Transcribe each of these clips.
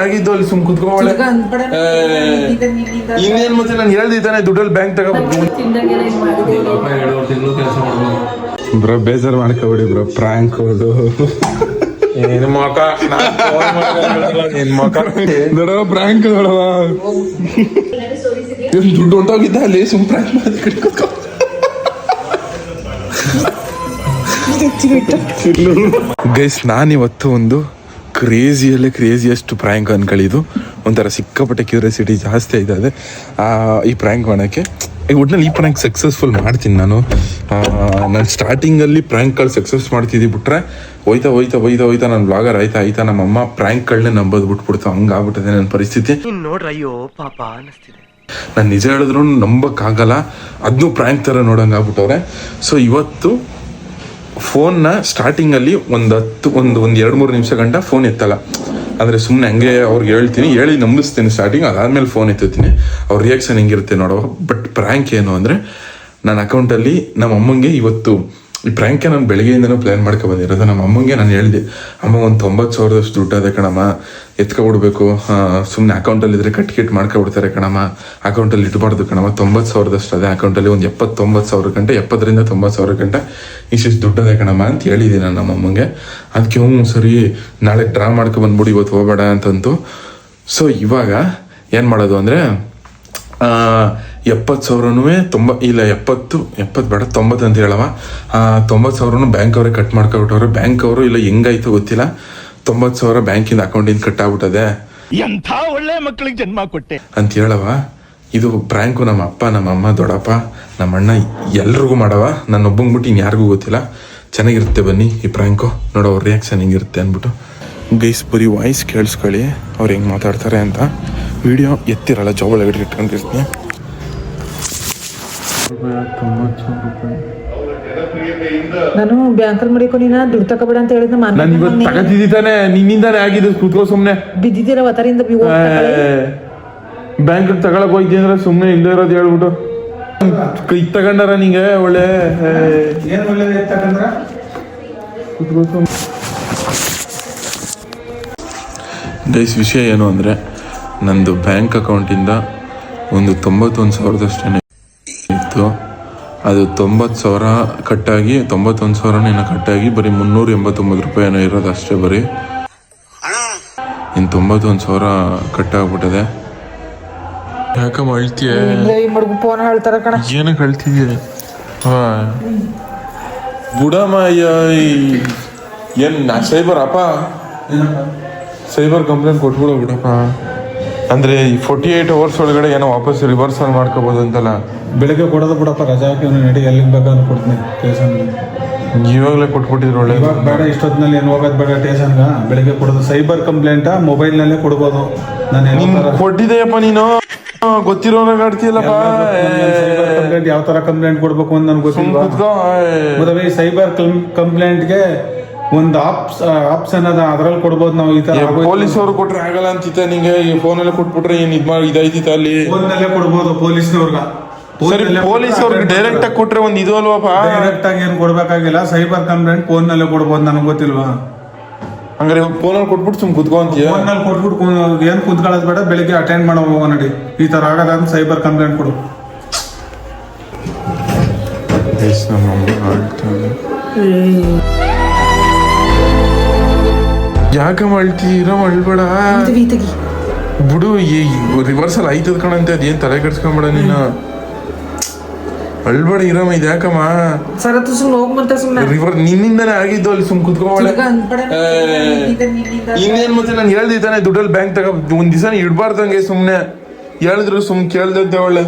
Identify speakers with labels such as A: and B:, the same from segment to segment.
A: ಆಗಿದ್ದು ಅಲ್ಲಿ ಸುಮ್ ಕುತ್ಕೊಳ್ಳೆ ಇನ್ನೇನ್ ಮತ್ತೆ ನಾನು ಹೇಳ್ದಿದ್ದಾನೆ ದುಡ್ಡಲ್ಲಿ ಬ್ಯಾಂಕ್ ತಗೋಬೇಕು ಬ್ರೋ ಬೇಜಾರು ಮಾಡ್ಕೋಬೇಡಿ ಬ್ರೋ ಪ್ರಾಂಕ್ ಅದು ಏನ್ ಮಕ ಏನ್ ಮಕ ದೊಡವ ಪ್ರಾಂಕ್ ದೊಡವ ದುಡ್ಡು ಹೊಂಟೋಗಿದ್ದ ಅಲ್ಲಿ ಸುಮ್ ಪ್ರಾಂಕ್ ಮಾಡಿ ಗೈಸ್ ನಾನಿವತ್ತು ಒಂದು ಕ್ರೇಜಿಯೆಸ್ಟ್ ಪ್ರ್ಯಾಂಕ್ ಅನ್ಕೊಳ್ಳಿದ್ದು ಒಂಥರ ಸಿಕ್ಕಾಪಟ್ಟೆ ಕ್ಯೂರಿಯಾಸಿಟಿ ಜಾಸ್ತಿ ಆಯ್ತದೆ ಈ ಪ್ರ್ಯಾಂಕ್ ಮಾಡೋಕ್ಕೆ ಒಟ್ಟಿನಲ್ಲಿ ಈ ಪ್ರ್ಯಾಂಕ್ ಸಕ್ಸಸ್ಫುಲ್ ಮಾಡ್ತೀನಿ ನಾನು ಸ್ಟಾರ್ಟಿಂಗಲ್ಲಿ ಪ್ರ್ಯಾಂಕ್ಗಳು ಸಕ್ಸಸ್ ಮಾಡ್ತಿದ್ದಿ ಬಿಟ್ರೆ ಹೋಯ್ತಾ ನಾನು ಬ್ಲಾಗರ್ ಆಯ್ತಾ ನಮ್ಮಮ್ಮ ಪ್ರ್ಯಾಂಕ್ಗಳನ್ನೇ ನಂಬೋದು ಬಿಟ್ಬಿಡ್ತು ಹಂಗಾಗ್ಬಿಟ್ಟಿದೆ ನನ್ನ ಪರಿಸ್ಥಿತಿ
B: ನೋಡ್ರ ಅಯ್ಯೋ ಪಾಪ ಅನಿಸ್ತಿದೆ
A: ನಾನು ನಿಜ ಹೇಳಿದ್ರು ನಂಬಕ್ಕಾಗಲ್ಲ ಅದನ್ನೂ ಪ್ರ್ಯಾಂಕ್ ಥರ ನೋಡಂಗೆ ಆಗ್ಬಿಟ್ಟವ್ರೆ ಸೊ ಇವತ್ತು ಫೋನ್ನ ಸ್ಟಾರ್ಟಿಂಗಲ್ಲಿ ಒಂದು 2-3 ನಿಮಿಷ ಗಂಟ ಫೋನ್ ಎತ್ತಲ್ಲ ಅಂದರೆ ಸುಮ್ಮನೆ ಹಂಗೆ ಅವ್ರಿಗೆ ಹೇಳಿ ನಂಬಿಸ್ತೀನಿ ಸ್ಟಾರ್ಟಿಂಗ್ ಅದಾದಮೇಲೆ ಫೋನ್ ಎತ್ತುತ್ತೀನಿ ಅವ್ರ ರಿಯಾಕ್ಷನ್ ಹೆಂಗಿರುತ್ತೆ ನೋಡೋ ಬಟ್ ಪ್ರ್ಯಾಂಕ್ ಏನು ಅಂದರೆ ನನ್ನ ಅಕೌಂಟಲ್ಲಿ ನಮ್ಮ ಅಮ್ಮಂಗೆ ಇವತ್ತು ಈ ಪ್ರ್ಯಾಂಕೆ ನಾನು ಬೆಳಗ್ಗೆಯಿಂದನೂ ಪ್ಲ್ಯಾನ್ ಮಾಡ್ಕೊ ಬಂದಿರೋದು ನಮ್ಮ ಅಮ್ಮಂಗೆ ನಾನು ಹೇಳಿದೆ ಅಮ್ಮ ಒಂದು 90,000 ದುಡ್ಡು ಅದೇ ಕಣಮ್ಮ ಎತ್ಕೊಬಿಡ್ಬೇಕು ಸುಮ್ಮನೆ ಅಕೌಂಟಲ್ಲಿದ್ದರೆ ಕಟ್ ಮಾಡ್ಕೊಬಿಡ್ತಾರೆ ಕಣಮ್ಮ ಅಕೌಂಟಲ್ಲಿ ಇಟ್ಬಾರ್ದು ಕಣಮ್ಮ 90,000 ಅದೇ ಅಕೌಂಟಲ್ಲಿ ಒಂದು 70,000 ಗಂಟೆ 70,000 ರಿಂದ 90,000 ಗಂಟೆ ಇಷ್ಟಿಷ್ಟು ದುಡ್ಡು ಅದೇ ಕಣಮ್ಮ ಅಂತ ಹೇಳಿದ್ದೀನಿ ನಾನು ನಮ್ಮ ಅಮ್ಮಂಗೆ ಅದಕ್ಕೆ ಸರಿ ನಾಳೆ ಡ್ರಾ ಮಾಡ್ಕೊ ಬಂದ್ಬಿಡು ಇವತ್ತು ಹೋಗಬೇಡ ಅಂತಂತು ಸೊ ಇವಾಗ ಏನು ಮಾಡೋದು ಅಂದರೆ 70,000 ಇಲ್ಲ 70 ಬೇಡ 90 ಅಂತ ಹೇಳವ 90,000 ಬ್ಯಾಂಕ್ ಅವರೇ ಕಟ್ ಮಾಡ್ಕೊಬಿಟ್ಟವ್ರೆ ಬ್ಯಾಂಕ್ ಅವರು ಇಲ್ಲ ಹೆಂಗಾಯ್ತು ಗೊತ್ತಿಲ್ಲ 90,000 ಬ್ಯಾಂಕಿಂದ ಅಕೌಂಟಿಂದ ಕಟ್ ಆಗ್ಬಿಟ್ಟದೆ
B: ಎಂಥ ಒಳ್ಳೆ ಮಕ್ಕಳಿಗೆ ಜನ್ಮ ಕೊಟ್ಟೆ
A: ಅಂತ ಹೇಳವ ಇದು ಪ್ರ್ಯಾಂಕು ನಮ್ಮ ಅಪ್ಪ ನಮ್ಮ ಅಮ್ಮ ದೊಡ್ಡಪ್ಪ ನಮ್ಮ ಅಣ್ಣ ಎಲ್ರಿಗೂ ಮಾಡವ ನಾನು ಒಬ್ಬಂಗ್ಬಿಟ್ಟು ಇನ್ಯಾರಿಗೂ ಗೊತ್ತಿಲ್ಲ ಚೆನ್ನಾಗಿರುತ್ತೆ ಬನ್ನಿ ಈ ಪ್ರ್ಯಾಂಕು ನೋಡೋ ಅವ್ರ ರಿಯಾಕ್ಷನ್ ಹೆಂಗಿರುತ್ತೆ ಅಂದ್ಬಿಟ್ಟು ಗೈಸ್ ಬರೀ ವಾಯ್ಸ್ ಕೇಳಿಸ್ಕೊಳ್ಳಿ ಅವ್ರು ಹೆಂಗೆ ಮಾತಾಡ್ತಾರೆ ಅಂತ ವಿಡಿಯೋ ಎತ್ತಿರಲ್ಲ ಜಾಬ್ ಒಳಗಡೆ ಇಟ್ಕೊಂಡಿರ್ತೀನಿ 90,000
C: ನಾನು ಬ್ಯಾಂಕಲ್ಲಿ ಮಾಡಿಕೊಂಡಿನ ದುಡ್ಡು ತಗೋಬೇಡ ಅಂತ ಹೇಳಿದ್ನ
A: ನಾನು ಇವತ್ತು ತಗತಿದ್ದಾನೆ ನಿನ್ನಿಂದಾನೆ ಆಗಿದ್ದು ಕೂತ್ಕೋ ಸುಮ್ಮನೆ
C: ಬಿದ್ದಿದ್ದೀರ ಅವತರಿಂದ
A: ಬ್ಯಾಂಕ್ ತಗೊಳಕ್ ಹೋಯ್ತಿ ಅಂದ್ರೆ ಸುಮ್ಮನೆ ಇಲ್ಲೇ ಇರೋದು ಹೇಳ್ಬಿಟ್ಟು ಕೈ ತಗೊಂಡಾರ ನಿಂಗೆ ಒಳ್ಳೆ ಗೈಸ್ ವಿಷಯ ಏನು ಅಂದರೆ ನಂದು ಬ್ಯಾಂಕ್ ಅಕೌಂಟಿಂದ ಒಂದು 91,000 ಇತ್ತು ಅದು 90,000 ಕಟ್ಟಾಗಿ 91,000 ಕಟ್ಟಾಗಿ ಬರೀ 389 ರೂಪಾಯಿ ಏನೋ ಇರೋದು ಅಷ್ಟೇ ಬರೀ ಇನ್ನು 91,000 ಕಟ್ಟಾಗ್ಬಿಟ್ಟದೆ ಯಾಕಮ್ಮ ಅಳ್ತೀಯ
C: ಫೋನ್ ಹೇಳ್ತಾರ ಕಣ
A: ಏನಕ್ಕೆ ಅಳ್ತಿದ್ಯ ಬುಡಮ್ಮ ಏನು ಸೈಬರ್ ಅಪ್ಪ ಸೈಬರ್ ಕಂಪ್ಲೇಂಟ್ ಕೊಟ್ಬಿಡೋ ಬಿಡಪ್ಪ ಅಂದ್ರೆ 48 ಅವರ್ಸ್ ಒಳಗಡೆ ಏನೋ ವಾಪಸ್ ರಿವರ್ಸ್ ಮಾಡ್ಕೋಬಹುದು ಅಂತಲ್ಲ
D: ಬೆಳಿಗ್ಗೆ ಕೊಡೋದು ಬಿಡಪ್ಪ ರಜಾ ಹಾಕಿ ನಡಿ ಎಲ್ಲಿಗೆ ಬೇಕಾದ್ರೂ ಕೊಡ್ತೀನಿ ಸ್ಟೇಷನ್ಗೆ
A: ಇವಾಗಲೇ ಕೊಟ್ಬಿಟ್ಟಿದ್ರು ಒಳ್ಳೆ
D: ಇವಾಗ ಬೇಡ ಇಷ್ಟೊತ್ತಿನಲ್ಲಿ ಏನು ಹೋಗೋದು ಬೇಡ ಸ್ಟೇಷನ್ಗೆ ಬೆಳಿಗ್ಗೆ ಕೊಡೋದು ಸೈಬರ್ ಕಂಪ್ಲೇಂಟಾ ಮೊಬೈಲ್ನಲ್ಲೇ ಕೊಡ್ಬೋದು ನಾನು
A: ಕೊಟ್ಟಿದೆಯಪ್ಪ ನೀನು ಗೊತ್ತಿರೋನಾಗ ಆಡ್ತೀಯಲ್ಲಪ್ಪ
D: ಕಂಪ್ಲೇಂಟ್ ಯಾವ ತರ ಕಂಪ್ಲೇಂಟ್ ಕೊಡ್ಬೇಕು ಅಂತ ನನ್ಗೆ ಗೊತ್ತಿಲ್ಲ ಸೈಬರ್ ಕಂಪ್ಲೇಂಟ್ಗೆ ಒಂದು ಆಪ್ಷನ್ ಅದ ಅದ್ರಲ್ಲಿ ಕೊಡ್ಬೋದು ನಾವು ಈ ತರ
A: ಪೊಲೀಸವ್ರು ಕೊಟ್ರೆ ಆಗಲ್ಲ ಅಂತಿತ್ತ ನಿಂಗೆ ಈ ಫೋನಲ್ಲೇ ಕೊಟ್ಬಿಟ್ರೆ ಏನ್ ಇದಾಯ್ತಿತ್ತ ಅಲ್ಲಿ
D: ಫೋನ್ನಲ್ಲೇ ಕೊಡ್ಬೋದು ಪೊಲೀಸ್ನವ್ರಿಗೆ
A: ಪೊಲೀಸವ್ರಿಗೆ ಡೈರೆಕ್ಟ್ ಆಗಿ ಕೊಟ್ರೆ ಒಂದು ಇದು ಅಲ್ವಾಪ
D: ಡೈರೆಕ್ಟ್ ಆಗಿ ಏನ್ ಕೊಡ್ಬೇಕಾಗಿಲ್ಲ ಸೈಬರ್ ಕಂಪ್ಲೇಂಟ್ ಫೋನ್ನಲ್ಲೇ ಕೊಡ್ಬೋದು ನನಗೆ ಗೊತ್ತಿಲ್ವಾ
A: ಹಂಗಾರೆ ಫೋನಲ್ಲಿ ಕೊಟ್ಬಿಟ್ಟು ಸುಮ್ ಕುತ್ಕೊಂತೀಯ
D: ಫೋನಲ್ಲಿ ಕೊಟ್ಬಿಟ್ಟು ಏನ್ ಕುತ್ಕೊಳ್ಳೋದು ಬೇಡ ಬೆಳಿಗ್ಗೆ ಅಟೆಂಡ್ ಮಾಡೋ ಹೋಗೋ ನಡಿ ಈ ತರ ಆಗದ ಅಂತ ಸೈಬರ್ ಕಂಪ್ಲೇಂಟ್ ಕೊಡು
A: ಯಾಕಮ್ಮ ಅಳ್ತೀರ ಅಳ್ಬೇಡ ಬಿಡು ರಿವರ್ಸಲ್ ಆಯ್ತದ ಕಣಂತೆ ಅದೇನ್ ತಲೆ ಕೆಡ್ಸ್ಕೊಂಬೇಡ ನೀನು ಅಳ್ಬೇಡ ಇರಮ್ಮ ಇದು ಯಾಕಮ್ಮ ರಿವರ್ ನಿನ್ನಿಂದಾನೆ ಆಗಿದ್ದು ಅಲ್ಲಿ ಸುಮ್ ಕುತ್ಕೊಳ್ಳೆ ಇನ್ನೇನ್ ಮತ್ತೆ ನಾನು ಹೇಳ್ದಿದ್ದಾನೆ ದುಡ್ಡಲ್ಲಿ ಬ್ಯಾಂಕ್ ತಗೋ ಒಂದ್ ದಿವಸ ಇಡ್ಬಾರ್ದಂಗೆ ಸುಮ್ನೆ ಹೇಳಿದ್ರು ಸುಮ್ ಕೇಳ್ದಂತೆ ಒಳ್ಳೆ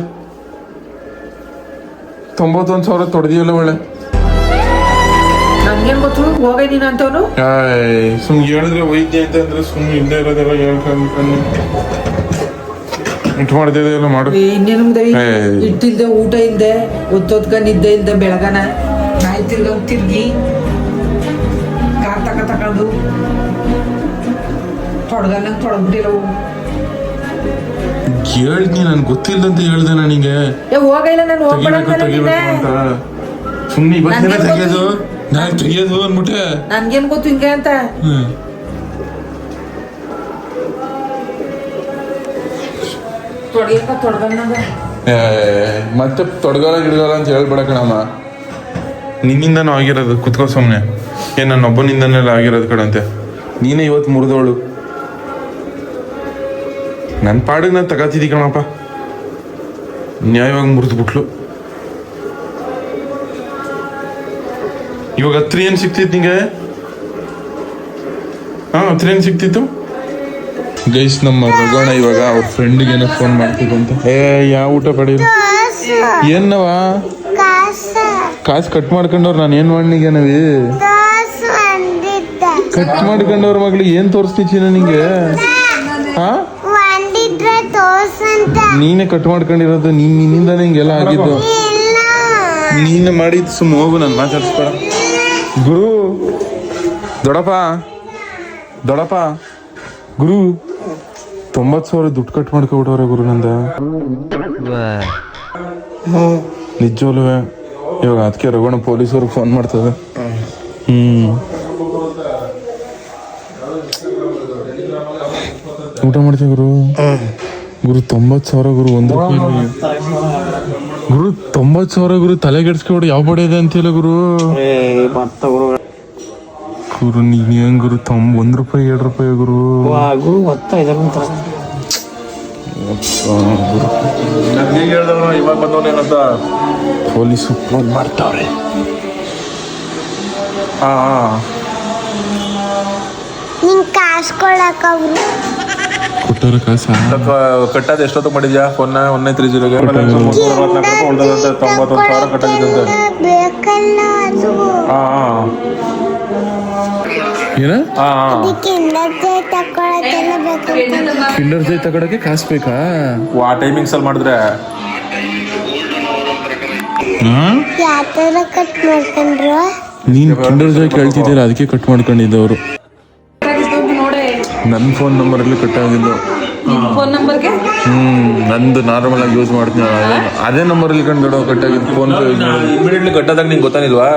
A: 91,000 ತೊಡೆದಿಯಲ್ಲ ಒಳ್ಳೆ ಸುಮ್ ಹೇಳಿದ್ರೆ ವೈದ್ಯ ಅಂತ ಅಂದ್ರೆ ಸುಮ್ ಇಲ್ಲದೆ ಇರೋದೆಲ್ಲ ಹೇಳ್ಕೊಂಡು ಇಟ್ ಮಾಡ್ತಿದೆಲ್ಲ ಮಾಡು
C: ಇನ್ನೇನು ಇಟ್ಟಿಲ್ದೆ ಊಟ ಇಲ್ದೆ ಒತ್ತೊತ್ಕ ನಿದ್ದೆ ಇಲ್ದೆ ಬೆಳಗನ ನಾಯಿ ತಿರ್ಗಿ ಕಾರ್ ತಗೊಂಡು ತೊಡಗ್ಬಿಟ್ಟಿರವು
A: ಹೇಳ್ತೀನಿ ನನ್ ಗೊತ್ತಿಲ್ಲದಂತ ಹೇಳ್ದೆ ನನಗೆ
C: ಹೋಗಿಲ್ಲ ನಾನು
A: ತೆಗಿಬೇಕು ಅಂತ ಸುಮ್ನೆ ಇವತ್ತಿನ ತೆಗಿಯೋದು ನಾನು ತೆಗಿಯೋದು ಅಂದ್ಬಿಟ್ಟೆ
C: ನನ್ಗೇನ್ ಗೊತ್ತು ಹಿಂಗೆ ಅಂತ
A: ಮತ್ತೆ ತೊಡಗಲ್ಲ ಗಿಡಗಲ್ಲ ಅಂತ ಹೇಳ್ಬೇಡ ಕಣಮ್ಮ. ನಿನ್ನಿಂದನೂ ಆಗಿರೋದು, ಕುತ್ಕೋ ಸುಮ್ಮನೆ. ಏನು ನನ್ನ ಒಬ್ಬನಿಂದನೆಲ್ಲ ಆಗಿರೋದು ಕಣಂತೆ. ನೀನೇ ಇವತ್ತು ಮುರಿದವಳು. ನನ್ನ ಪಾಡಿಗೆ ನಾನು ತಗೋತಿದ್ದಿ ಕಣಪ್ಪ, ನ್ಯಾಯವಾಗಿ ಮುರಿದ್ಬಿಟ್ಲು. ಇವಾಗ ಹತ್ರ ಏನು ಸಿಕ್ತಿತ್ತು ನಿಂಗೆ? ಹತ್ರ ಏನು ಸಿಕ್ತಿತ್ತು? ಗೈಸ್, ನಮ್ಮ ರಗೋಣ ಇವಾಗ ಅವ್ರ ಫ್ರೆಂಡಿಗೆ ಏನೋ ಫೋನ್ ಮಾಡ್ತಿದ್ದು ಅಂತ. ಯಾವ ಊಟ ಪಡೀರು ಏನವ ಕಾಸು ಕಟ್ ಮಾಡ್ಕೊಂಡವ್ರು. ನಾನು ಏನು ಮಾಡಿಗೆ ನಾವೇ ಕಟ್ ಮಾಡ್ಕೊಂಡವ್ರ ಮಗ್ಳಿಗೆ ಏನು ತೋರಿಸ್ತಿಚ್ಚಿನ ನಿಂಗೆ? ನೀನೇ ಕಟ್ ಮಾಡ್ಕೊಂಡಿರೋದು. ನಿನ್ನಿಂದಾನೆ ಹಿಂಗೆಲ್ಲ ಆಗಿದ್ದು. ನೀನು ಮಾಡಿದ್ದು ಸುಮ್ಮ ಹೋಗು, ನಾನು ಮಾತಾಡ್ಸ್ಬೇಡ. ಗುರು ದೊಡಪ್ಪ ಗುರು 90,000 ದುಡ್ಡು ಕಟ್ ಮಾಡ್ಕೊಬಿಟ್ಟವ್ರೆ ಗುರು ನಂದ. ನಿಜವಲ್ವ? ಇವಾಗ ಅದಕ್ಕೆ ರಗೋಣ ಪೊಲೀಸವ್ರಿಗೆ ಫೋನ್ ಮಾಡ್ತದೆ. ಊಟ ಮಾಡ್ತೀವಿ ಗುರು. 90,000 ಗುರು, 1 ರೂಪಾಯಿ ಗುರು. 90,000 ಗುರು. ತಲೆಗೆಡ್ಸ್ಕೊಬಿಡು. ಯಾವ ಬಡ ಇದೆ ಅಂತಿಲ್ಲ ಗುರು. ಗುರು ನೀನ್ ಹೆಂಗ್ ಗುರು? 1 ರೂಪಾಯಿ 2 ರೂಪಾಯಿ ಗುರು. ಪೊಲೀಸು ಫೋನ್ ಮಾಡ್ತಾವ್ರೆ. ಕೊಟ್ಟಾರ ಕಾಸ
E: ಕಟ್ಟದ ಎಷ್ಟೊತ್ತು ಮಾಡಿದ್ಯಾ ಫೋನ್? 1930 91,000 ಕಟ್ಟಾಗಿದ್ದಂತೆ.
A: ಏನ ಕಿಂಡರ್ ಜಾಯ್ ತಗೊಳಕ್ಕೆ ಕಾಸು ಬೇಕಾ?
E: ಆ ಟೈಮಿಂಗ್ಸ್ ಅಲ್ಲಿ ಮಾಡಿದ್ರೆ
A: ನೀನ್ ಕಿಂಡರ್ ಜಾಯ್ ಕೇಳ್ತಿದ್ದೀರ, ಅದಕ್ಕೆ ಕಟ್ ಮಾಡ್ಕೊಂಡಿದ್ದವರು. ನನ್ನ ಫೋನ್ ನಂಬರಲ್ಲಿ ಕಟ್ ಆಗಿದ್ದು. ನಂದು ನಾರ್ಮಲ್ ಆಗಿ ಯೂಸ್ ಮಾಡ್ತೀನಿ, ಅದೇ ನಂಬರಲ್ಲಿ ಕಂಡು ಕಟ್ ಆಗಿದ್ದು. ಫೋನ್ ಪೇ ಯೂಸ್ ಮಾಡಿ
E: ಇಮಿಡಿಯೇಟ್ಲಿ ಕಟ್ಟಾದಾಗ ನಿಂಗೆ ಗೊತ್ತಾಗಿಲ್ವಾ?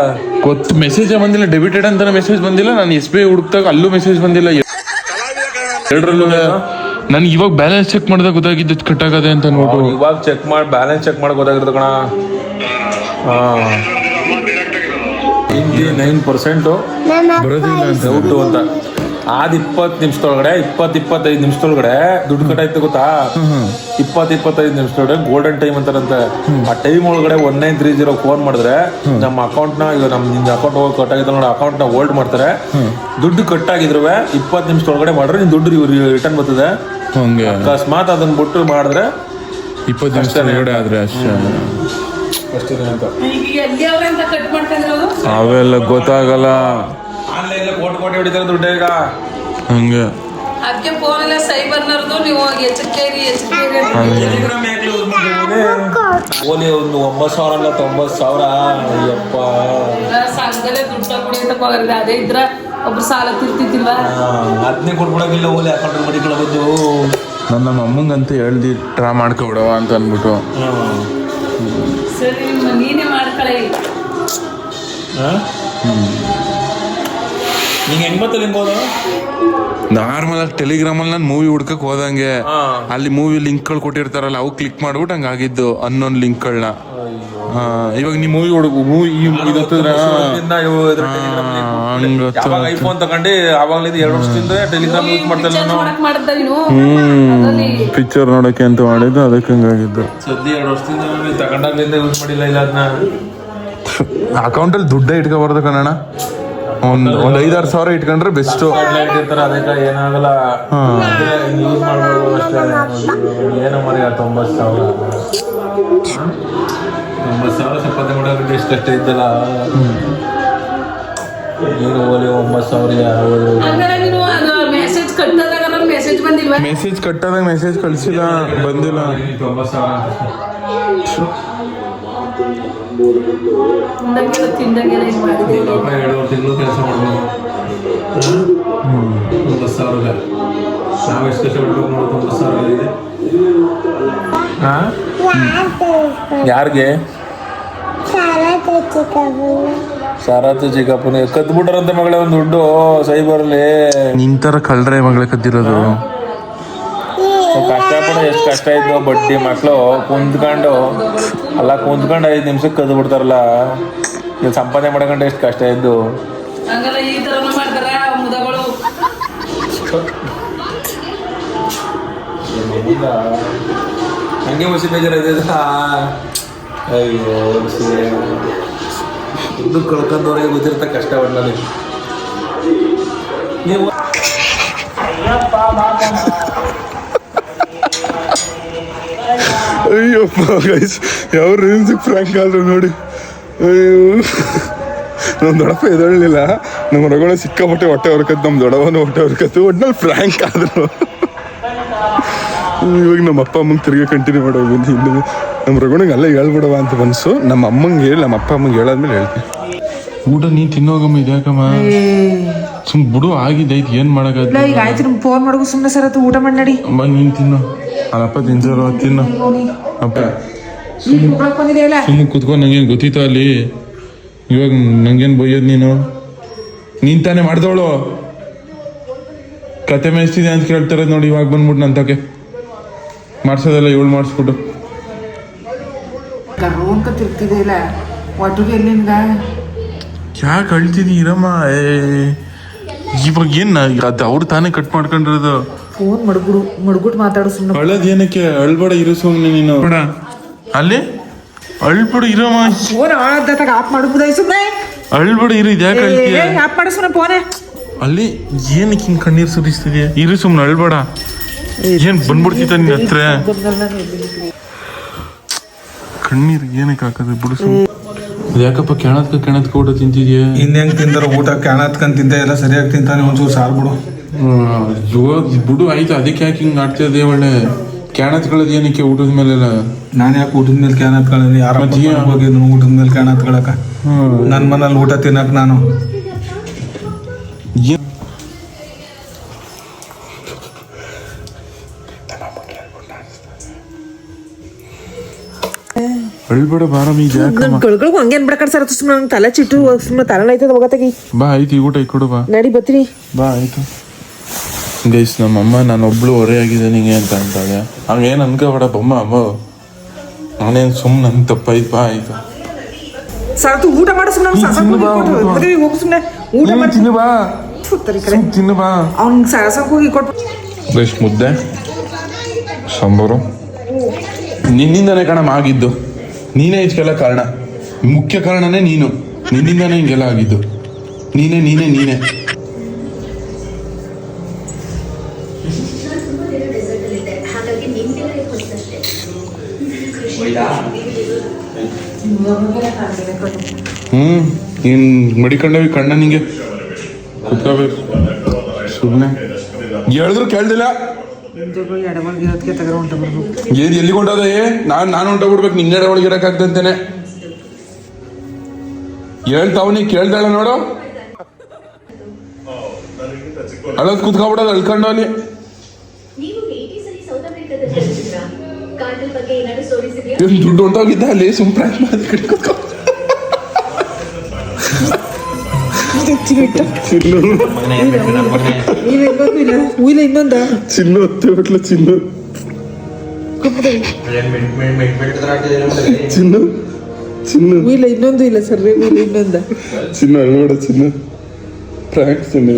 A: ಮೆಸೇಜ್ ಬಂದಿಲ್ಲ, ಡೆಬಿಟೆಡ್ ಅಂತ ಮೆಸೇಜ್ ಬಂದಿಲ್ಲ. ನಾನು SBI ಹುಡುಕ್ದಾಗ ಅಲ್ಲೂ ಮೆಸೇಜ್ ಬಂದಿಲ್ಲ. ಎರಡರಲ್ಲೂ ನನ್ಗೆ ಇವಾಗ ಬ್ಯಾಲೆನ್ಸ್ ಚೆಕ್ ಮಾಡಿದಾಗ ಗೊತ್ತಾಗಿದ್ದು ಕಟ್ ಆಗದೆ ಅಂತ ನೋಡು.
E: ಇವಾಗ ಚೆಕ್ ಮಾಡಿ ಬ್ಯಾಲೆನ್ಸ್ ಚೆಕ್ ಮಾಡಿ ಗೊತ್ತಾಗಿರ್ತದೆ ಕಣ. 99%
A: ಬರೋದಿಲ್ಲ ಅಂತ
E: ಔಟು ಅಂತ. ಆದ 20 ನಿಮಿಷದೊಳಗಡೆ 25 ನಿಮಿಷದೊಳಗಡೆ ದುಡ್ಡು ಕಟ್ಟಾಯ್ತು ಗೊತ್ತಾ? 25 ನಿಮಿಷದೊಳಗಡೆ ಗೋಲ್ಡನ್ ಟೈಮ್ ಅಂತಾರಂತೆ. ಆ ಟೈಮ್ ಒಳಗಡೆ 1930 ಫೋನ್ ಮಾಡಿದ್ರೆ ನಮ್ಮ ಅಕೌಂಟ್ನ, ಈಗ ನಿನ್ನ ಅಕೌಂಟ್ ಹೋಗಿ ಕಟ್ಟಾಗಿದ್ದ ನೋಡಿ, ಅಕೌಂಟ್ನ ಹೋಲ್ಡ್ ಮಾಡ್ತಾರೆ. ದುಡ್ಡು ಕಟ್ಟಾಗಿದ್ರು 20 ನಿಮಿಷದೊಳಗಡೆ ಮಾಡಿದ್ರೆ ನಿನ್ ದುಡ್ಡು ರಿಟರ್ನ್ ಬರ್ತದೆ.
A: ಹಂಗೆ
E: ಅಕಸ್ಮಾತ್ ಅದನ್ನ ಬಿಟ್ಟು ಮಾಡಿದ್ರೆ
A: 20 ನಿಮಿಷ ಒಳಗಡೆ ಆದ್ರೆ ಅಷ್ಟೇ
E: ಅಂತ.
A: ಅವೆಲ್ಲ ಗೊತ್ತಾಗಲ್ಲ.
E: ಆನ್ಲೈನ್ ಕೋಟಿ ಹೊಡಿತಾರೆ ದುಡ್ಡು ಈಗ.
A: ಹಂಗೆ
F: ಅದಕ್ಕೆ ಫೋನ್ ಎಲ್ಲ ಸೈಬರ್ನವ್ರದ್ದು ನೀವು ಎಚ್ಚರಿಕೆ
E: ಓಲಿ ಒಂದು 9,000 ಅಲ್ಲ 90,000. ಅಯ್ಯಪ್ಪ,
F: ಸಂಘದಲ್ಲೇ ದುಡ್ಡು ತಗೊಳ್ಳಿ ಅಂತ ಹೋಗಿದ್ರೆ ಅದೇ ಇದ್ರ ಒಬ್ರು ಸಾಲ ತಿರ್ತಿದ್ದಿಲ್ವಾ?
E: ಅದನ್ನೇ ಕೊಡ್ಬಿಡೋಗಿಲ್ಲ. ಓಲಿ ಅಕೌಂಟ್ ಮಡಿಗಳ ಬಂದು
A: ನಮ್ಮ ಅಮ್ಮಂಗಂತೂ ಹೇಳ್ದಿ ಟ್ರಾ ಮಾಡ್ಕೊಬಿಡವ ಅಂತ ಅಂದ್ಬಿಟ್ಟು.
F: ಸರಿ, ನೀನೇ ಮಾಡ್ಕೊಳ್ಳಿ.
E: ನೀನು ಹೆಂಗ್ ಬರ್ತದೆ ನಿಂಬೋದು?
A: ನಾರ್ಮಲ್ ಆಗಿ ಟೆಲಿಗ್ರಾಮಲ್ಲಿ ನಾನು ಮೂವಿ ಹುಡ್ಕಕ್ ಹೋದಂಗೆ ಅಲ್ಲಿ ಮೂವಿ ಲಿಂಕ್ಗಳು ಕೊಟ್ಟಿರ್ತಾರಲ್ಲ, ಅವು ಕ್ಲಿಕ್ ಮಾಡ್ಬಿಟ್ಟು ಹಂಗಾಗಿದ್ದು ಅನ್ನೊಂದು ಲಿಂಕ್ಗಳನ್ನ. ಇವಾಗ ನೀವು ಮೂವಿ
E: ಐಫೋನ್ ತಗೊಂಡು ಅವಾಗಲಿಂದ 2 ವರ್ಷದಿಂದ ಟೆಲಿಗ್ರಾಮ್ ಯೂಸ್ ಮಾಡ್ತಾರೆ.
A: ಪಿಕ್ಚರ್ ನೋಡಕ್ಕೆ ಅಂತ ಮಾಡಿದ್ದು, ಅದಕ್ಕೆ ಹಂಗಾಗಿದ್ದು.
E: ಸದ್ಯ 2 ವರ್ಷದಿಂದ ತಗೊಂಡಾಗ್ಲಿಂದ ಯೂಸ್ ಮಾಡಿಲ್ಲ. ಇಲ್ಲ ಅದನ್ನ
A: ಅಕೌಂಟಲ್ಲಿ ದುಡ್ಡೇ ಇಟ್ಕೊಬಾರ್ದು ಕಣಣ್ಣ. ಒಂದು 5-6 ಸಾವಿರ ಇಟ್ಕೊಂಡ್ರೆ ಬೆಸ್ಟ್.
E: ಇಟ್ಟಿರ್ತಾರೆ, ಅದಕ್ಕೆ ಏನಾಗಲ್ಲ, ಯೂಸ್ ಮಾಡ್ಬೋದು ಅಷ್ಟೇ. ಏನೋ ಮರಿ 90,000 ಚಪಾತಿ ಮಾಡೋಕೆ ಎಷ್ಟಷ್ಟೇ ಇದ್ದಲ್ಲ. ನೀನು ಓಲಿ 9,000
F: ಮೆಸೇಜ್ ಕಟ್ಟದಾಗ ಮೆಸೇಜ್ ಬಂದಿಲ್ವಾ?
A: ಮೆಸೇಜ್ ಕಟ್ಟದಾಗ ಮೆಸೇಜ್ ಕಳಿಸಿಲ್ಲ, ಬಂದಿಲ್ಲ.
E: 90,000
F: ತಿಂದಂಗೆಲ್ಲ ಇದು ಮಾಡಿದೆ.
E: 2 ತಿಂಗಳು ಕೆಲಸ ಮಾಡ್ಬೋದು 90,000. ನಾವು ಎಷ್ಟು ಕಷ್ಟಪಟ್ಟು ನೋಡೋ 90,000 ಇದೆ. ಯಾರಿಗೆ? ಸಾರಥಿ ಚಿಕ್ಕಪ್ಪನ ಕದ್ಬಿಟ್ರಂತೆ ಮಗಳೇ ಒಂದು ದುಡ್ಡು ಸೈಬರ್ಲಿ.
A: ನಿಂತರ ಕಳ್ರೆ ಮಗಳ ಕದ್ದಿರೋದು.
E: ಕಷ್ಟಪಡ ಎಷ್ಟು ಕಷ್ಟ ಇದ್ದು ಬಡ್ಡಿ ಮಕ್ಕಳು ಕುಂತ್ಕೊಂಡು 5 ನಿಮಿಷಕ್ಕೆ ಕದ್ದು ಬಿಡ್ತಾರಲ್ಲ. ಇಲ್ಲಿ ಸಂಪಾದನೆ ಮಾಡ್ಕೊಂಡು ಎಷ್ಟು ಕಷ್ಟ ಇದ್ದು.
F: ಹಂಗಲ್ಲ ಈ ಥರನೂ ಮಾಡ್ತಾರೆ ಮುದಗಳು.
E: ಹಂಗೆ ಮುಸಿ ಬೇಜಾರ. ಅಯ್ಯೋ ಇದು ಕಳ್ಕೊಂಡವ್ರಿಗೆ ಗೊತ್ತಿರ್ತ ಕಷ್ಟ ಒಟ್ನಲ್ಲಿ. ನೀವು
A: ಅಯ್ಯಪ್ಪ ಗೈಸ್ ಯಾವ ರೇಂಜಿಗೆ ಫ್ರ್ಯಾಂಕ್ ಆದ್ರು ನೋಡಿ. ಅಯ್ಯೋ ನಮ್ಮ ದೊಡ್ಡಪ್ಪ ಎದೊಳ್ಳಿಲ್ಲ, ನಮ್ಮ ರಗಳ ಸಿಕ್ಕಾಪಟ್ಟೆ ಹೊಟ್ಟೆ ಹೊರ್ಕತ್ತು, ನಮ್ಮ ದೊಡ್ಡವನು ಹೊಟ್ಟೆ ಹೊರ್ಕತ್ತು. ಒಟ್ನಲ್ಲಿ ಫ್ರ್ಯಾಂಕ್ ಆದ್ರು. ಇವಾಗ ನಮ್ಮ ಅಪ್ಪ ಅಮ್ಮಂಗೆ ತಿರ್ಗಿ ಕಂಟಿನ್ಯೂ ಮಾಡೋದು. ಇನ್ನು ನಮ್ಮ ರಘುಣಿಗೆ ಅಲ್ಲೇ ಹೇಳ್ಬಿಡವ ಅಂತ ಮನಸ್ಸು. ನಮ್ಮ ಅಮ್ಮಂಗೆ ಹೇಳಿ, ನಮ್ಮ ಅಪ್ಪ ಅಮ್ಮಂಗೆ ಹೇಳಾದ್ಮೇಲೆ ಹೇಳ್ತೀನಿ. ಊಟ ನೀನು ತಿನ್ನೋಗಮ್ಮ, ಇದ್ಯಾಕಮ್ಮ ಸುಮ್ ಬಿಡು, ಆಗಿದ್ದೈತಿ, ಏನು ಮಾಡೋಕ್ಕಾಗ.
C: ಈಗ ಆಯ್ತು ನಿಮ್ಗೆ ಫೋನ್ ಮಾಡೋದು ಸುಮ್ಮನೆ ಸರ್ ಊಟ ಮಾಡಿ ನಡಿ.
A: ಅಮ್ಮ ನೀನು ತಿನ್ನು, ಅಲ್ಲಪ್ಪ ತಿಂತಾರೋ ತಿನ್ನು. ಅಪ್ಪ
C: ಬಂದಿದೆಯಲ್ಲ
A: ಸುಮ್ಮನೆ ಕುತ್ಕೊಂಡು ನಂಗೇನು ಗೊತ್ತಿತ್ತು ಅಲ್ಲಿ. ಇವಾಗ ನಂಗೇನು ಬೈಯೋದು ನೀನು ತಾನೇ ಮಾಡ್ದವಳು. ಕತೆ ಮೇಯಿಸ್ತಿದೆ ಅಂತ ಕೇಳ್ತಾರದು ನೋಡಿ. ಇವಾಗ ಬಂದ್ಬಿಟ್ಟು ನಂತಕ್ಕೆ ಮಾಡ್ಸೋದೆಲ್ಲ ಇವಳು ಮಾಡಿಸ್ಬಿಟ್ಟು
C: ರೋನ್ಕ ತಿರ್ತಿದೆಯಲ್ಲ ಒಟ್ಟಿಗೆ ಎಲ್ಲಿಂದ
A: ಯಾಕೆ ಅಳ್ತಿದ್ದೀರಮ್ಮ? ಇವಾಗ ಏನು ಅದು ಅವ್ರು ತಾನೇ ಕಟ್ ಮಾಡ್ಕೊಂಡಿರೋದು.
C: ಫೋನ್ ಮಡ್ಗುಟ್ ಮಾತಾಡು ಸುಮ್ಮನೆ.
A: ಅಳೋದು ಏನಕ್ಕೆ? ಅಳ್ಬೇಡ, ಇರೋ ಸುಮ್ಮನೆ ನೀನು. ಬೇಡ ಅಲ್ಲಿ ಅಳ್ಬೇಡ, ಇರಮ್ಮ.
C: ಫೋನ್ ಆಳದ್ದಾಗ ಆಫ್ ಮಾಡ್ಬೋದ ಸುಮ್ಮನೆ.
A: ಅಳ್ಬೇಡ, ಇರು. ಇದು ಯಾಕೆ ಅಳ್ತೀಯ?
C: ಆಫ್ ಮಾಡು ಸುಮ್ಮನೆ ಫೋನೇ.
A: ಅಲ್ಲಿ ಏನಕ್ಕೆ ಹಿಂಗೆ ಕಣ್ಣೀರು ಸುರಿಸ್ತಿದ್ಯಾ? ಇರು ಸುಮ್ಮನೆ, ಅಳ್ಬೇಡ. ಏನು ಬಂದ್ಬಿಡ್ತಿತ್ತ ನಿನ್ನ ಹತ್ರ ಕಣ್ಣೀರು? ಏನಕ್ಕೆ ಹಾಕೋದು? ಬಿಡು ಸುಮ್ಮನೆ. ಯಾಕಪ್ಪ ಕೆಣತ್ಕ ಊಟ ತಿಂತಿದ್ಯಾ?
D: ಇನ್ನೇನು ತಿಂದಾರ ಊಟ? ಕ್ಯಾಣತ್ಕೊಂಡ್ ತಿಂತ ಎಲ್ಲ ಸರಿಯಾಗಿ ತಿಂತಾನೆ. ಒಂಚೂರು ಸಾರು ಬಿಡು.
A: ಬಿಡು ಆಯ್ತು. ಅದಕ್ಕೆ ಯಾಕೆ ಹಿಂಗೆ ಆಡ್ತಿದ್ದೆ? ಒಳ್ಳೆ ಕ್ಯಾಣತ್ಕೊಳ್ಳೋದು ಏನಕ್ಕೆ ಊಟದ ಮೇಲೆಲ್ಲ?
D: ನಾನು ಯಾಕೆ ಊಟದ ಮೇಲೆ ಕ್ಯಾನ್ ಹತ್ಕೊಳ್ಳಿ? ಯಾರ ಹೋಗಿ ಊಟದ ಮೇಲೆ ಕ್ಯಾನ್ ಹತ್ಕೊಳಕ? ನನ್ನ ಮನೇಲಿ ಊಟ ತಿನ್ನಕ್ ನಾನು
A: ಅಳ್ಬೇಡ, ಬಾರಮ್ಮ. ಇದು ಯಾಕಮ್ಮ?
C: ಕಳ್ಕೊಳಕ್ ಹಂಗೇನ್ ಬಿಡಕಡ್ ಸರ್ ಸುಮ್ಮನೆ ನಂಗೆ ತಲೆ ಚಿಟ್ಟು ಸುಮ್ಮನೆ ತಲೆ ಆಯ್ತದ ಹೋಗತ್ತಾಗಿ.
A: ಬಾ ಆಯ್ತು, ಈ ಊಟ ಇಕ್ಕೊಡು ಬಾ.
C: ನಡಿ ಬತ್ತೀನಿ.
A: ಬಾ ಆಯ್ತು. ಗೈಸ್ ನಮ್ಮಮ್ಮ ನಾನೊಬ್ಳು ಹೊರೆ ಆಗಿದೆ ನಿಂಗೆ ಅಂತ ಅಂತಾಳೆ. ಹಂಗೇನು ಅನ್ಕೋಬೇಡ ಬಮ್ಮ. ಅಮ್ಮ ನಾನೇನು ಸುಮ್ಮನೆ ನನ್ನ ತಪ್ಪಾಯ್ತು. ಬಾ ಆಯ್ತು
C: ಸರ್ ಊಟ ಮಾಡು ಸುಮ್ಮನೆ. ಹೋಗಿ ಸುಮ್ಮನೆ ಊಟ ಮಾಡಿ
A: ತಿನ್ನು ಬಾ. ತಿನ್ನು ಬಾ.
C: ಅವ್ನಿಗೆ ಸರಸಕ್ಕೆ ಹೋಗಿ ಕೊಟ್ಟು.
A: ಗೈಸ್ ಮುದ್ದೆ ಸಾಂಬಾರು ನಿನ್ನಿಂದನೇ ಕಣಮ್ಮ ಆಗಿದ್ದು. ನೀನೇ ಇದಕ್ಕೆಲ್ಲ ಕಾರಣ. ಮುಖ್ಯ ಕಾರಣನೇ ನೀನು. ನಿನ್ನಿಂದನೇ ಹಿಂಗೆಲ್ಲ ಆಗಿದ್ದು. ನೀನೇ ನೀನೇ ನೀನೇ ನೀನು ಮಡಿಕೊಂಡವಿ ಕಣ್ಣ ನಿಂಗೆ ಕುತ್ಕೋಬೇಕು ಸುಮ್ಮನೆ. ಹೇಳಿದ್ರು ಕೇಳ್ದಿಲ್ಲ. ಏನ್ ಎಲ್ಲಿ ಹೊಂಟೋದ? ನಾನು ಹೊಂಟೋಗ್ಬಿಡ್ಬೇಕು. ನಿನ್ನೆಡೆ ಒಳಗೆ ಇರಕ್ಕಾಗ್ತಂತೇನೆ ಹೇಳ್ತಾವನಿ. ಕೇಳ್ದಾಳ ನೋಡು. ಅಳೋದ್ ಕುತ್ಕೊಬಿಡೋದು ಅಳ್ಕೊಂಡು ಅಲ್ಲಿ. ದುಡ್ಡು ಹೊಂಟೋಗಿದ್ದ ಅಲ್ಲಿ. ಸುಮ್ ಪ್ರಾಂಕ್ ಮಾಡಿ ಕಡೆ ಕುತ್ಕೊ.
C: ಇನ್ನೊಂದ
A: ಚಿನ್ನು ಹೊತ್ತೆ ಬಿಟ್ಲ. ಚಿನ್ನು ಚಿನ್ನು ಚಿನ್ನು
C: ಇಲ್ಲ ಇನ್ನೊಂದು ಇಲ್ಲ ಸರ್. ಇನ್ನೊಂದ
A: ಚಿನ್ನು ಅಳ್ಬೇಡ. ಚಿನ್ನು ಪ್ರಾಂಕ್ ಚಿನ್ನು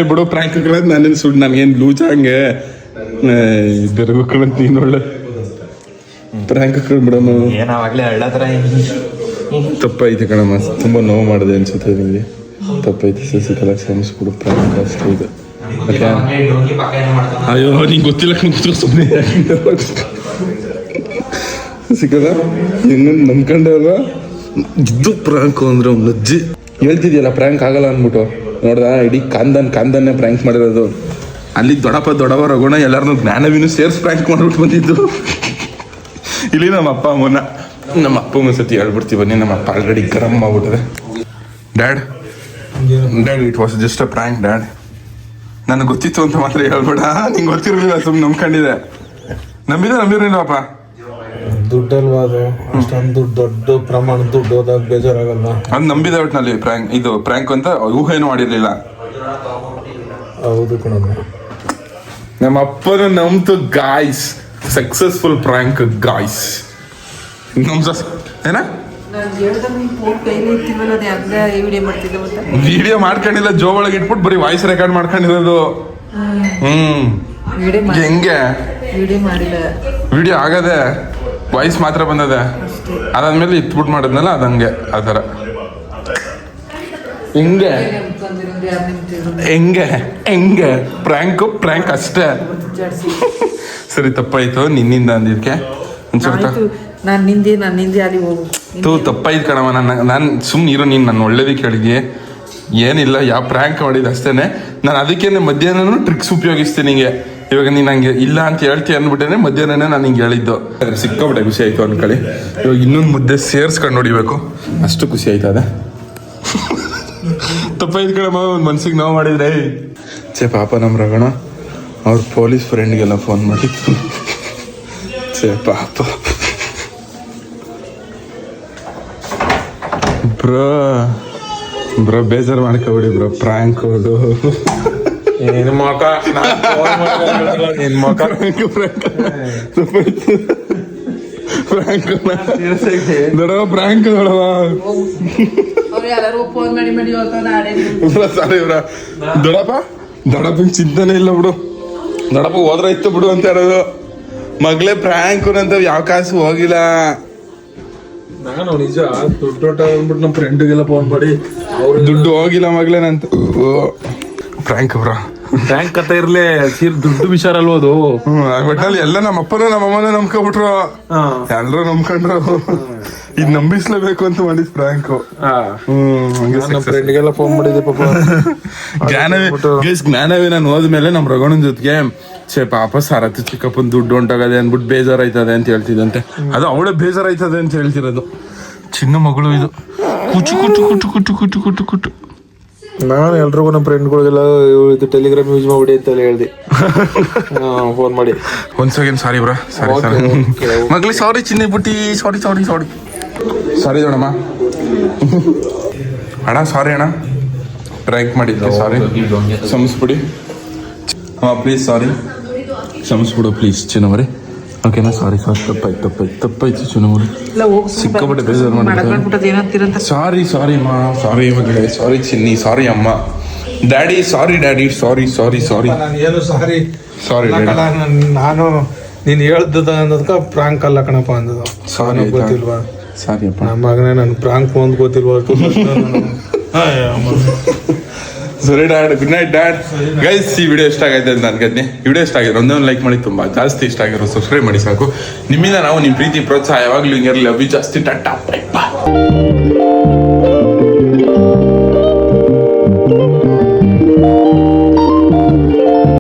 A: ಬಿಡು. ಪ್ರಾಂಕ್ ಹಾಕೊಳ್ಳೋದು ನಾನೇನು ಸುಳ್ಳು. ನನಗೇನು ಲೂಚ ಹಂಗೆ ಬೆರಗುಕ್ಕಳಂತ. ನೀನು ಒಳ್ಳೆ ಪ್ರಾಂಕ್ ಹಾಕೊಂಡು ಬಿಡಮ್ಮ. ತಪ್ಪಾಯ್ತು ಕಣಮ್ಮ. ತುಂಬ ನೋವು ಮಾಡಿದೆ ಅನ್ಸುತ್ತೆ ನಿಮಗೆ. ತಪ್ಪಾಯ್ತು. ಸಸಿಕಲಾ ಕ್ಷಮಿಸ್ಬಿಡು. ಪ್ರಾಂಕ್ ಅಷ್ಟು ಇದು. ಅಯ್ಯೋ ನಿಂಗೆ ಗೊತ್ತಿಲ್ಲ ಕೂತ್ಕೊ ಸುಮ್ಮನೆ. ಸಿಕ್ಕದ ಇನ್ನೊಂದು ನಂಬ್ಕೊಂಡೆ ಅಲ್ವಾ? ಇದು ಪ್ರಾಂಕ್ ಅಂದ್ರೆ ಒಂದು ಅಜ್ಜಿ ಹೇಳ್ತಿದ್ಯಲ್ಲ ಪ್ರಾಂಕ್ ಆಗಲ್ಲ ಅಂದ್ಬಿಟ್ಟು. ನೋಡ್ದ ಇಡೀ ಕಾಂದನ್ನೇ ಪ್ರಾಂಕ್ ಮಾಡಿರೋದು. ಅಲ್ಲಿ ದೊಡ್ಡವ ರಘುಣ ಎಲ್ಲರನ್ನೂ ಜ್ಞಾನವಿನೂ ಸೇರ್ಸಿ ಪ್ರಾಂಕ್ ಮಾಡ್ಬಿಟ್ಟು ಬಂದಿದ್ದು. ಇಲ್ಲಿ ನಮ್ಮ ಅಪ್ಪ ಅಮ್ಮನ ಸತಿ ಹೇಳ್ಬಿಡ್ತೀವಿ ಬನ್ನಿ. ನಮ್ಮ ಅಪ್ಪ ಆಲ್ರೆಡಿ ಗರಂ ಆಗ್ಬಿಟ್ಟಿದೆ. Dad it was just a prank dad. ನನಗೆ ಗೊತ್ತಿತ್ತು ಅಂತ ಮಾತ್ರ ಹೇಳ್ಬೇಡ. ನಿಂಗೆ ಗೊತ್ತಿರಲಿಲ್ಲ, ಸುಮ್ಮನೆ ನಂಬ್ಕೊಂಡಿದೆ. ನಂಬಿರಲಿಲ್ಲಪ್ಪ.
D: ದುಡ್ಡಲ್ವಾ ಅದು? ಅಷ್ಟೊಂದು ದೊಡ್ಡ ಪ್ರಮಾಣದ ದುಡ್ಡು ಹೋದಾಗ ಬೇಜಾರಾಗಲ್ಲ?
A: ಅದು ನಂಬಿದೆ ಒಟ್ಟಿನಲ್ಲಿ. ಪ್ರಾಂಕ್ ಅಂತ ಊಹೆನೂ ಮಾಡಿರ್ಲಿಲ್ಲ.
D: ಹೌದು ಕಣ.
A: ನಮ್ಮ ಅಪ್ಪನ ನಂಬ್ತು ಗಾಯ್ಸ್, ಸಕ್ಸಸ್ಫುಲ್ ಪ್ರಾಂಕ್ ಗಾಯ್ಸ್. ಏನ ವಿಡಿಯೋ ಮಾಡ್ಕೊಂಡಿಲ್ಲ, ಜೋ ಒಳಗೆ ಇಟ್ಬಿಟ್ಟು ಬರೀ ವಾಯ್ಸ್ ರೆಕಾರ್ಡ್ ಮಾಡ್ಕೊಂಡಿರೋದು. ಹೆಂಗೆ ವಿಡಿಯೋ ಆಗದೆ, ವಾಯ್ಸ್ ಮಾತ್ರ ಬಂದದೆ. ಅದಾದ್ಮೇಲೆ ಇಟ್ಬಿಟ್ಟು ಮಾಡಿದ್ನಲ್ಲ ಅದಂಗೆ ಆ ಥರ. ಹೆಂಗೆ ಹೆಂಗೆ ಹೆಂಗೆ ಪ್ರ್ಯಾಂಕ್ ಅಷ್ಟೇ. ಸರಿ ತಪ್ಪಾಯ್ತು ನಿನ್ನಿಂದ ಅಂದಿದ್ಕೆ ಒಂದ್ಸಲ
C: ನಾನು ನಿಂದೆ ಅಲ್ಲಿ ಹೋಗು.
A: ತಪ್ಪಾಯ್ತು ಕಣವ. ನಾನು ಸುಮ್ಮನೆ ಇರೋ, ನೀನು ನನ್ನ ಒಳ್ಳೇದಕ್ಕೆ ಹೇಳಿದ್ಯೆ. ಏನಿಲ್ಲ, ಯಾವ ಪ್ರ್ಯಾಂಕ್ ಮಾಡಿದ್ದು ಅಷ್ಟೇನೆ. ನಾನು ಅದಕ್ಕೇನೆ ಮಧ್ಯಾಹ್ನ ಟ್ರಿಕ್ಸ್ ಉಪಯೋಗಿಸ್ತೀನಿ ನಿಂಗೆ. ಇವಾಗ ನೀನು ನಂಗೆ ಇಲ್ಲ ಅಂತ ಹೇಳ್ತೀಯ ಅಂದ್ಬಿಟ್ಟೇನೆ ಮಧ್ಯಾಹ್ನನೇ ನಾನು ಹಿಂಗೆ ಹೇಳಿದ್ದು. ಸಿಕ್ಕಾಬಿಟ್ಟೆ ಖುಷಿ ಆಯ್ತು ಅನ್ಕೊಳ್ಳಿ. ಇವಾಗ ಇನ್ನೊಂದು ಮುದ್ದೆ ಸೇರ್ಸ್ಕೊಂಡು ನೋಡಿಬೇಕು, ಅಷ್ಟು ಖುಷಿ ಆಯ್ತದೆ. ತಪ್ಪಾಯ್ತು ಕಣಮ್ಮ, ಒಂದು ಮನ್ಸಿಗೆ ನೋವು ಮಾಡಿದ್ರೆ. ಪಾಪ ನಮ್ಮ ರಗಣ ಅವ್ರ ಪೊಲೀಸ್ ಫ್ರೆಂಡ್ಗೆಲ್ಲ ಫೋನ್ ಮಾಡಿತ್ತು. ಪಾಪ ಬ್ರೋ ಬೇಜಾರು ಮಾಡ್ಕೊಬಿಡಿ ಬ್ರೋ, ಪ್ರಾಂಕ್ ಅದು.
E: ನಿನ್ ಮಕ ನಿನ್ ಮಕ
A: ದೊಡವ ಪ್ರಾಂಕ್ ದೊಡವ. ಸಾರಿ ಬ್ರ, ದೊಡಪ್ಪ ಚಿಂತನೆ ಇಲ್ಲ ಬಿಡು. ದೊಡಪ್ಪ ಹೋದ್ರ ಇತ್ತು ಬಿಡು ಅಂತ ಹೇಳೋದು. ಮಗಳೇ ಪ್ರಾಂಕ್ ಅಂತ ಯಾವ ಕಾಸು ಹೋಗಿಲ್ಲ.
E: ನಾನು ನಿಜ ದುಡ್ಡು ಅಂದ್ಬಿಟ್ಟು ನಮ್ಮ ಫ್ರೆಂಡ್ಗೆಲ್ಲ ಫೋನ್ ಮಾಡಿ ಅವ್ರು
A: ದುಡ್ಡು ಹೋಗಿಲ್ಲ ಮಗಳೇನಂತ. ಪ್ರಾಂಕ್ ಬ್ರೋ,
E: ಬ್ಯಾಂಕ್ ಕತೆ ಇರ್ಲಿ, ದುಡ್ಡು ವಿಚಾರ ಅಲ್ವ ಅದು.
A: ಒಟ್ಟಲ್ಲಿ ಎಲ್ಲ ನಮ್ಮ ಅಪ್ಪನ ನಮ್ಮ ಅಮ್ಮನ ನಂಬ್ಕೊಬಿಟ್ರು, ಎಲ್ರು ನಂಬ್ಕೊಂಡ್ರು. ಇದ್ ನಂಬಿಸ್ಲೇಬೇಕು ಅಂತ ಮಾಡಿದ್ ಪ್ರಾಂಕ್.
E: ನಮ್ಮ ಫ್ರೆಂಡ್ಗೆಲ್ಲ ಫೋನ್ ಮಾಡಿದ್ದೆ ಪಾಪ.
A: ಜ್ಞಾನವೇ ನಾನು ಹೋದ್ಮೇಲೆ ನಮ್ ರಘುಣನ್ ಜೊತೆಗೆ ಪಾಪ ಸಾರಥಿ ಚಿಕ್ಕಪ್ಪನ ದುಡ್ಡು ಹೊಂಟಾಗದೆ ಅನ್ಬಿಟ್ಟು ಬೇಜಾರಾಯ್ತದೆ ಅಂತ ಹೇಳ್ತಿದಂತೆ. ಅದು ಅವಳೇ ಬೇಜಾರಾಯ್ತದೆ ಅಂತ ಹೇಳ್ತಿರೋದು. ಚಿನ್ನ ಮಗಳು ಇದು. ಕುಟು ಕುಟು ಕುಟು ಕುಟು ಕುಟು ಕುಟು ಕುಟು.
E: ನಾನು ಎಲ್ರಿಗೂ ನಮ್ಮ ಫ್ರೆಂಡ್ಗಳಿಗೆಲ್ಲ ಇದು ಟೆಲಿಗ್ರಾಮ್ ಯೂಸ್ ಮಾಡಿ ಅಂತ ಹೇಳ್ದೆ ಫೋನ್ ಮಾಡಿ.
A: ಒಂದ್ ಸೆಕೆಂಡ್, ಸಾರಿ ಬ್ರಾ, ಸಾರಿ ಸಾರಿ ಮಗ್ಲಿ, ಸಾರಿ ಚಿನ್ನ ಬುಟ್ಟಿ, ಸಾರಿ ಸಾರಿ ಸಾರಿ ಸಾರಿ ದೊಡಮ್ಮ ಅಣ್ಣ, ಸಾರಿ ಅಣ್ಣ, ಪ್ರ್ಯಾಂಕ್ ಮಾಡಿದ್ದೆ, ಸಾರಿ ಕ್ಷಮಿಸ್ಬಿಡಿ. ಹಾಂ ಪ್ಲೀಸ್, ಸಾರಿ ಕ್ಷಮಿಸ್ಬಿಡು ಪ್ಲೀಸ್ ಚಿನ್ನವರೇ. ಓಕೆನಾ, ಸಾರಿ ತಪ್ಪಾಯ್ತು ಚಿನ್ನವರೇ. ಸಿಕ್ಕಾಪಟ್ಟೆ ಬೇಜಾರು ಮಾಡಿ. ಸಾರಿ ಮಾ, ಸಾರಿ ಮಗಳೇ, ಸಾರಿ ಚಿನ್ನಿ, ಸಾರಿ ಅಮ್ಮ, ಡ್ಯಾಡಿ ಸಾರಿ, ಡ್ಯಾಡಿ ಸಾರಿ ಸಾರಿ ಸಾರಿ.
D: ಏನು ಸಾರಿ
A: ಸಾರಿ
D: ನಾನು ನೀನು ಹೇಳ್ದ ಅನ್ನೋದಕ್ಕೆ ಪ್ರಾಂಕ್ ಅಲ್ಲ ಕಣಪ್ಪ ಅಂದದು.
A: ಸಾರಿ
D: ಗೊತ್ತಿಲ್ವಾ?
A: ಸಾರಿ ಅಪ್ಪ,
D: ನಮ್ಮ ಮಗನೇ ನನ್ ಪ್ರಾಂಕ್ ಒಂದು ಗೊತ್ತಿಲ್ವಾ?
A: ಸರಿ dad, good night dad. Guys, ಈ ವಿಡಿಯೋ ಇಷ್ಟ ಆಗೈತೆ ಅಂತ ಅನ್ಕೋತೀನಿ. ಈ ವಿಡಿಯೋ ಇಷ್ಟ ಆಗಿರೋ ಒಂದೇ ಒಂದು ಲೈಕ್ ಮಾಡಿ, ತುಂಬ ಜಾಸ್ತಿ ಇಷ್ಟ ಆಗಿರೋ ಸಬ್ಸ್ಕ್ರೈಬ್ ಮಾಡಿ ಸಾಕು. ನಿಮ್ಮಿಂದ ನಾವು ನಿಮ್ಮ ಪ್ರೀತಿ ಪ್ರೋತ್ಸಾಹ ಯಾವಾಗಲೂ ಹಿಂಗಿರಲಿ. ಲವ್ ಯು ಜಾಸ್ತಿ. Tata, bye bye.